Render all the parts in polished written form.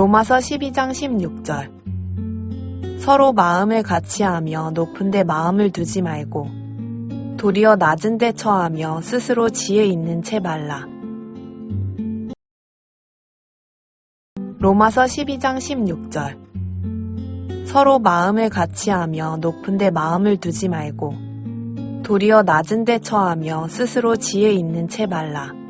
로마서 12장 16절. 서로 마음을 같이하며 높은 데 마음을 두지 말고 도리어 낮은 데 처하며 스스로 지혜 있는 채 말라. 로마서 12장 16절. 서로 마음을 같이하며 높은 데 마음을 두지 말고 도리어 낮은 데 처하며 스스로 지혜 있는 채 말라.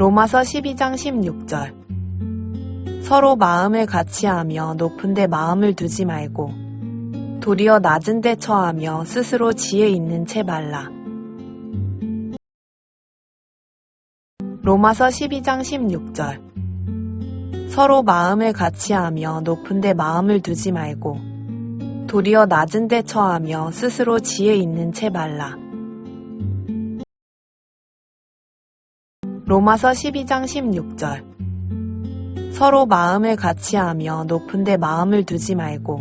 로마서 12장 16절. 서로 마음을 같이하며 높은 데 마음을 두지 말고 도리어 낮은 데 처하며 스스로 지혜 있는 채 말라. 로마서 12장 16절. 서로 마음을 같이하며 높은 데 마음을 두지 말고 도리어 낮은 데 처하며 스스로 지혜 있는 채 말라. 로마서 12장 16절. 서로 마음을 같이하며 높은 데 마음을 두지 말고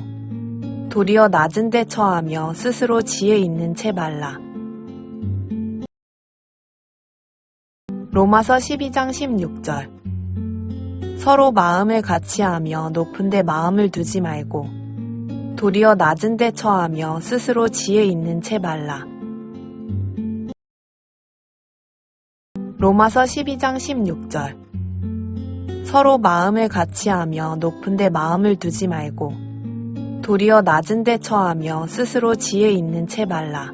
도리어 낮은 데 처하며 스스로 지혜 있는 채 말라. 로마서 12장 16절. 서로 마음을 같이하며 높은 데 마음을 두지 말고 도리어 낮은 데 처하며 스스로 지혜 있는 채 말라. 로마서 12장 16절. 서로 마음을 같이하며 높은 데 마음을 두지 말고 도리어 낮은 데 처하며 스스로 지혜 있는 채 말라.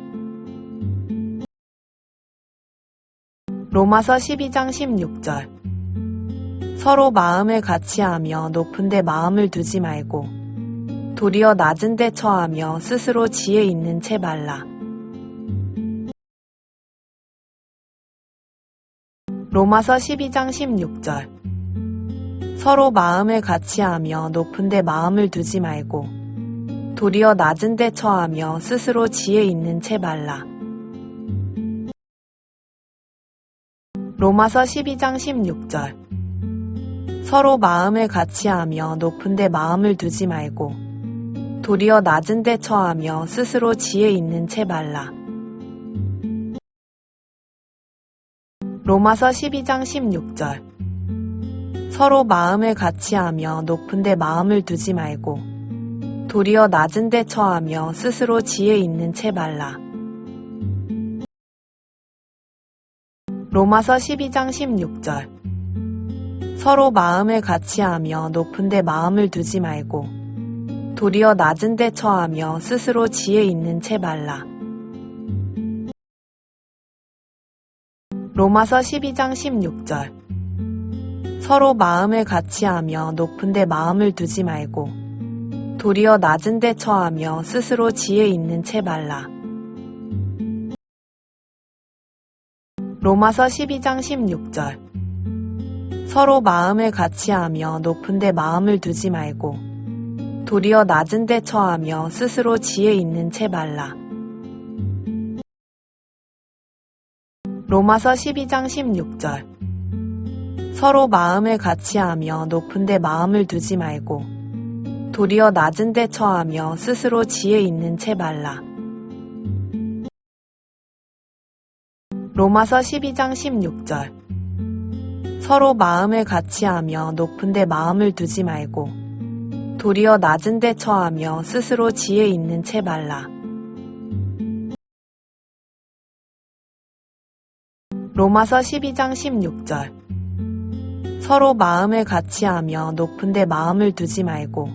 로마서 12장 16절. 서로 마음을 같이하며 높은 데 마음을 두지 말고 도리어 낮은 데 처하며 스스로 지혜 있는 채 말라. 로마서 12장 16절. 서로 마음을 같이하며 높은 데 마음을 두지 말고 도리어 낮은 데 처하며 스스로 지혜 있는 채 말라. 로마서 12장 16절. 서로 마음을 같이하며 높은 데 마음을 두지 말고 도리어 낮은 데 처하며 스스로 지혜 있는 채 말라. 로마서 12장 16절. 서로 마음을 같이하며 높은 데 마음을 두지 말고 도리어 낮은 데 처하며 스스로 지혜 있는 채 말라. 로마서 12장 16절. 서로 마음을 같이하며 높은 데 마음을 두지 말고 도리어 낮은 데 처하며 스스로 지혜 있는 채 말라. 로마서 12장 16절. 서로 마음을 같이하며 높은 데 마음을 두지 말고 도리어 낮은 데 처하며 스스로 지혜 있는 채 말라. 로마서 12장 16절. 서로 마음을 같이하며 높은 데 마음을 두지 말고 도리어 낮은 데 처하며 스스로 지혜 있는 채 말라. 로마서 12장 16절. 서로 마음을 같이하며 높은 데 마음을 두지 말고 도리어 낮은 데 처하며 스스로 지혜 있는 채 말라. 로마서 12장 16절. 서로 마음을 같이하며 높은 데 마음을 두지 말고 도리어 낮은 데 처하며 스스로 지혜 있는 채 말라. 로마서 12장 16절. 서로 마음을 같이하며 높은 데 마음을 두지 말고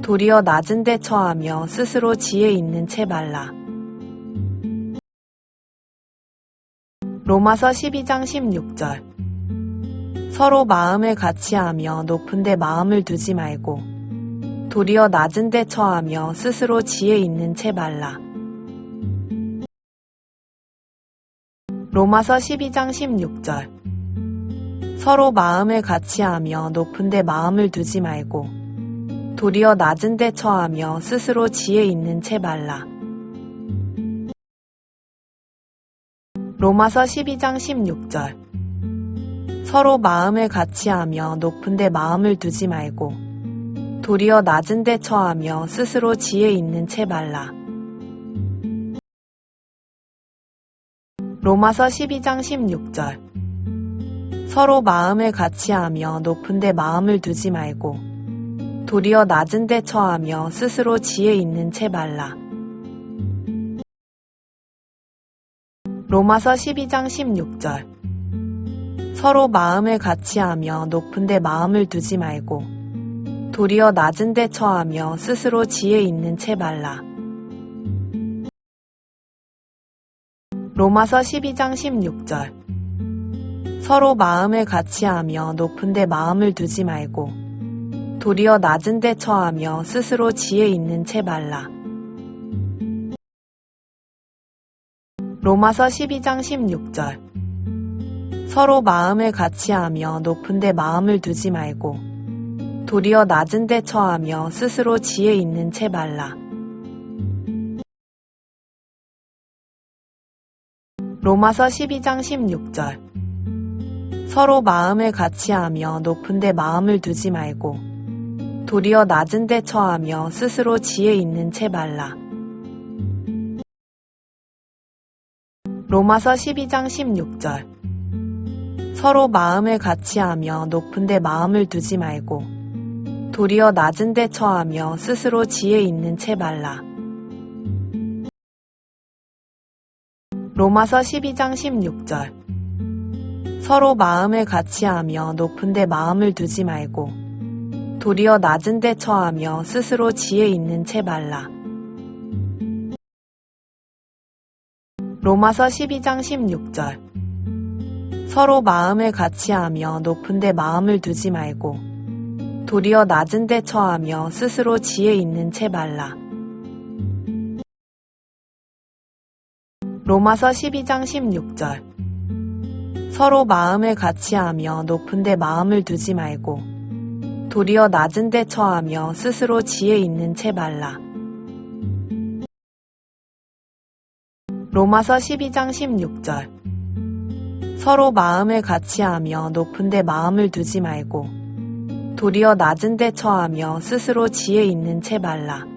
도리어 낮은 데 처하며 스스로 지혜 있는 채 말라. 로마서 12장 16절. 서로 마음을 같이하며 높은 데 마음을 두지 말고 도리어 낮은 데 처하며 스스로 지혜 있는 채 말라. 로마서 12장 16절. 서로 마음을 같이하며 높은 데 마음을 두지 말고 도리어 낮은 데 처하며 스스로 지혜 있는 채 말라. 로마서 12장 16절. 서로 마음을 같이하며 높은 데 마음을 두지 말고 도리어 낮은 데 처하며 스스로 지혜 있는 채 말라. 로마서 12장 16절. 서로 마음을 같이하며 높은 데 마음을 두지 말고 도리어 낮은 데 처하며 스스로 지혜 있는 채 말라. 로마서 12장 16절. 서로 마음을 같이하며 높은 데 마음을 두지 말고 도리어 낮은 데 처하며 스스로 지혜 있는 채 말라. 로마서 12장 16절. 서로 마음을 같이하며 높은 데 마음을 두지 말고 도리어 낮은 데 처하며 스스로 지혜 있는 채 말라. 로마서 12장 16절. 서로 마음을 같이하며 높은 데 마음을 두지 말고 도리어 낮은 데 처하며 스스로 지혜 있는 채 말라. 로마서 12장 16절. 서로 마음을 같이하며 높은 데 마음을 두지 말고 도리어 낮은 데 처하며 스스로 지혜 있는 채 말라. 로마서 12장 16절. 서로 마음을 같이하며 높은 데 마음을 두지 말고 도리어 낮은 데 처하며 스스로 지혜 있는 채 말라. 로마서 12장 16절. 서로 마음을 같이하며 높은 데 마음을 두지 말고 도리어 낮은 데 처하며 스스로 지혜 있는 채 말라. 로마서 12장 16절. 서로 마음을 같이하며 높은 데 마음을 두지 말고 도리어 낮은 데 처하며 스스로 지혜 있는 채 말라. 로마서 12장 16절. 서로 마음을 같이하며 높은 데 마음을 두지 말고 도리어 낮은 데 처하며 스스로 지혜 있는 채 말라. 로마서 12장 16절. 서로 마음을 같이하며 높은 데 마음을 두지 말고 도리어 낮은 데 처하며 스스로 지혜 있는 채 말라.